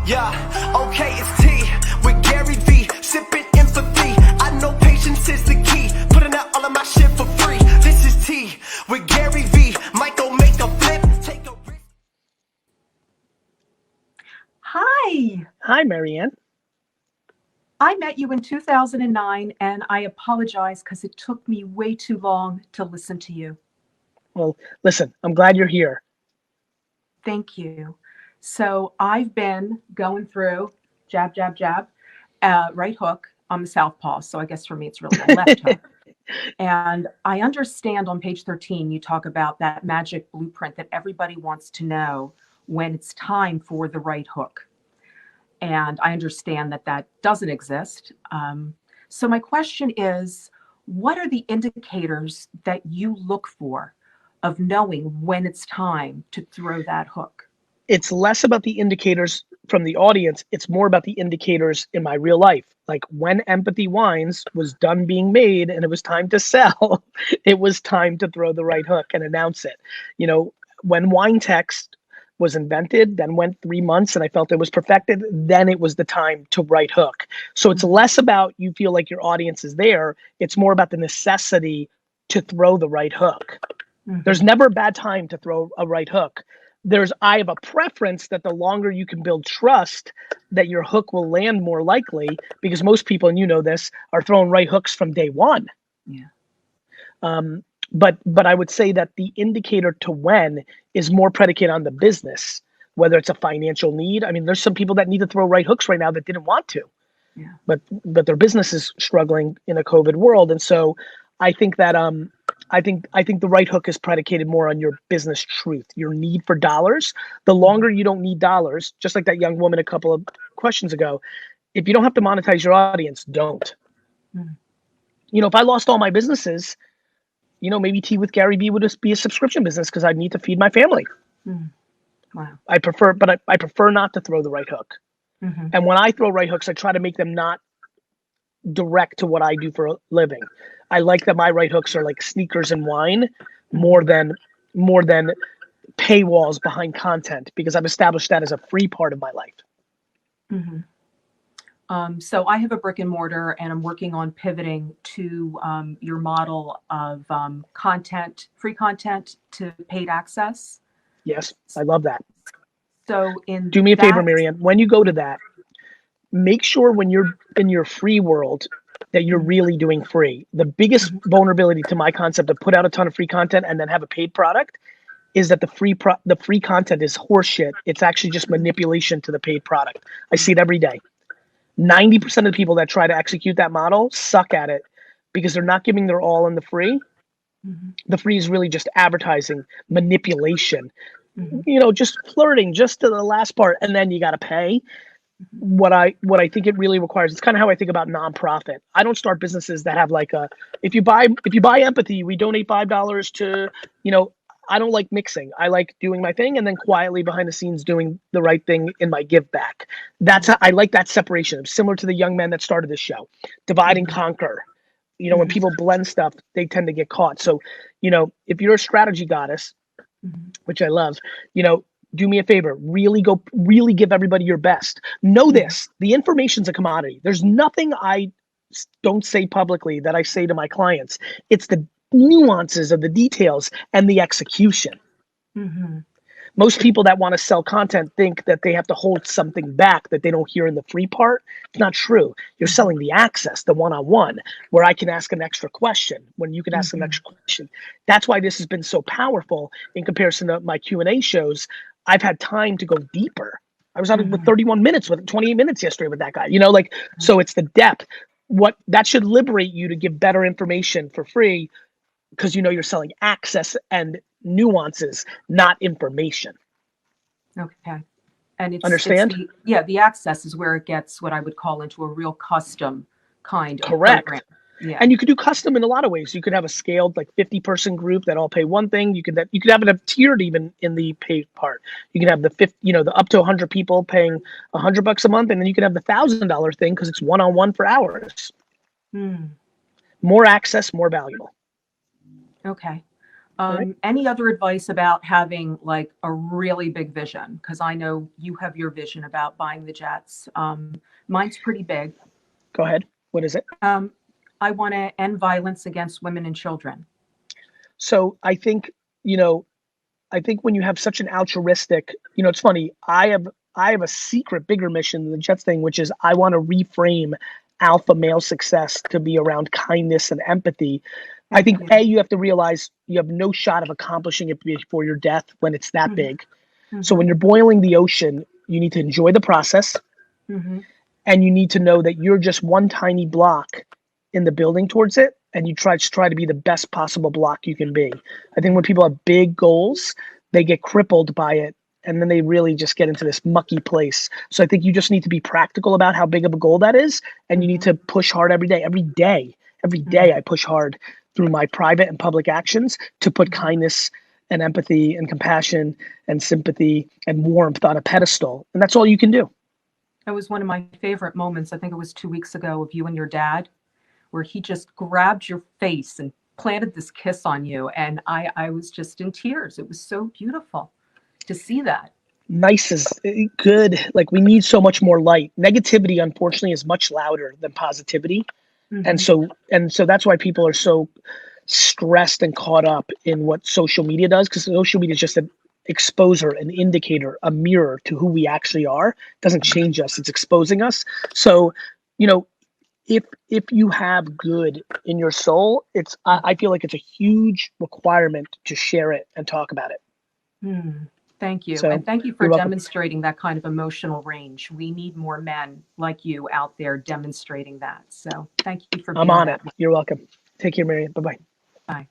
Yeah, okay, it's T with Gary V. Sipping empathy. I know patience is the key. Putting out all of my shit for free. This is T with Gary V. Might go make a flip. Take a risk. Hi. Hi, Marianne. I met you in 2009, and I apologize because it took me way too long to listen to you. Well, listen, I'm glad you're here. Thank you. So I've been going through jab, jab, jab, right hook on the southpaw. So I guess for me, it's really a left hook. And I understand on page 13, you talk about that magic blueprint that everybody wants to know when it's time for the right hook. And I understand that that doesn't exist. So my question is, what are the indicators that you look for of knowing when it's time to throw that hook? It's less about the indicators from the audience. It's more about the indicators in my real life. Like when Empathy Wines was done being made and it was time to sell, it was time to throw the right hook and announce it. You know, when wine text was invented, then went 3 months and I felt it was perfected, then it was the time to right hook. So it's less about you feel like your audience is there. It's more about the necessity to throw the right hook. Mm-hmm. There's never a bad time to throw a right hook. I have a preference that the longer you can build trust, that your hook will land more likely, because most people, and you know this, are throwing right hooks from day one. Yeah. But I would say that the indicator to when is more predicated on the business, whether it's a financial need. I mean, there's some people that need to throw right hooks right now that didn't want to, yeah. but their business is struggling in a COVID world. And so I think that, I think the right hook is predicated more on your business truth, your need for dollars. The longer you don't need dollars, just like that young woman a couple of questions ago, if you don't have to monetize your audience, don't. Mm. You know, if I lost all my businesses, you know, maybe Tea with GaryVee would just be a subscription business because I'd need to feed my family. Mm. Wow. I prefer not to throw the right hook. Mm-hmm. And when I throw right hooks, I try to make them not direct to what I do for a living. I like that my right hooks are like sneakers and wine more than paywalls behind content, because I've established that as a free part of my life. Mm-hmm. So I have a brick and mortar, and I'm working on pivoting to your model of free content to paid access. Yes, I love that. So do me a favor, Marianne, when you go to that, make sure when you're in your free world that you're really doing free. The biggest vulnerability to my concept of put out a ton of free content and then have a paid product is that the free content is horseshit. It's actually just manipulation to the paid product. I see it every day. 90% of the people that try to execute that model suck at it because they're not giving their all in the free. Mm-hmm. The free is really just advertising, manipulation, you know, just flirting just to the last part, and then you got to pay. What I think it really requires, it's kind of how I think about nonprofit. I don't start businesses that have like if you buy empathy, we donate $5 to, you know, I don't like mixing. I like doing my thing and then quietly behind the scenes doing the right thing in my give back. I like that separation. Similar to the young men that started this show. Divide and conquer. You know, when people blend stuff, they tend to get caught. So, you know, if you're a strategy goddess, which I love, you know, do me a favor, really give everybody your best. Know this, the information's a commodity. There's nothing I don't say publicly that I say to my clients. It's the nuances of the details and the execution. Mm-hmm. Most people that want to sell content think that they have to hold something back that they don't hear in the free part. It's not true. You're selling the access, the one-on-one, where I can ask an extra question, when you can ask an extra question. That's why this has been so powerful in comparison to my Q&A shows. I've had time to go deeper. I was on with 28 minutes yesterday with that guy, you know, like, so it's the depth. What that should liberate you to give better information for free, because you know you're selling access and nuances, not information. Okay. And it's understand? The access is where it gets what I would call into a real custom kind of program. Yeah. And you could do custom in a lot of ways. You could have a scaled like 50-person group that all pay one thing. You could have it tiered even in the paid part. You can have the up to 100 people paying $100 a month, and then you can have the $1,000 thing because it's one-on-one for hours. More access, more valuable. Okay. All right. Any other advice about having like a really big vision? Because I know you have your vision about buying the jets. Mine's pretty big. Go ahead. What is it? I want to end violence against women and children. So I think, you know, I think when you have such an altruistic, you know, it's funny. I have a secret bigger mission than the Jets thing, which is I want to reframe alpha male success to be around kindness and empathy. I think you have to realize you have no shot of accomplishing it before your death when it's that big. So when you're boiling the ocean, you need to enjoy the process, and you need to know that you're just one tiny block in the building towards it, and you try to be the best possible block you can be. I think when people have big goals, they get crippled by it, and then they really just get into this mucky place. So I think you just need to be practical about how big of a goal that is, and you need to push hard every day. Every day I push hard through my private and public actions to put kindness and empathy and compassion and sympathy and warmth on a pedestal. And that's all you can do. That was one of my favorite moments. I think it was 2 weeks ago of you and your dad, where he just grabbed your face and planted this kiss on you. And I was just in tears. It was so beautiful to see that. Nice is good. Like, we need so much more light. Negativity, unfortunately, is much louder than positivity. And so that's why people are so stressed and caught up in what social media does, because social media is just an exposer, an indicator, a mirror to who we actually are. It doesn't change us, it's exposing us. So, you know, if you have good in your soul, I feel like it's a huge requirement to share it and talk about it. Thank you. So, and thank you for you're welcome. demonstrating that kind of emotional range. We need more men like you out there demonstrating that. So thank you for being I'm on that. it. You're welcome. Take care, Marian. Bye-bye. Bye.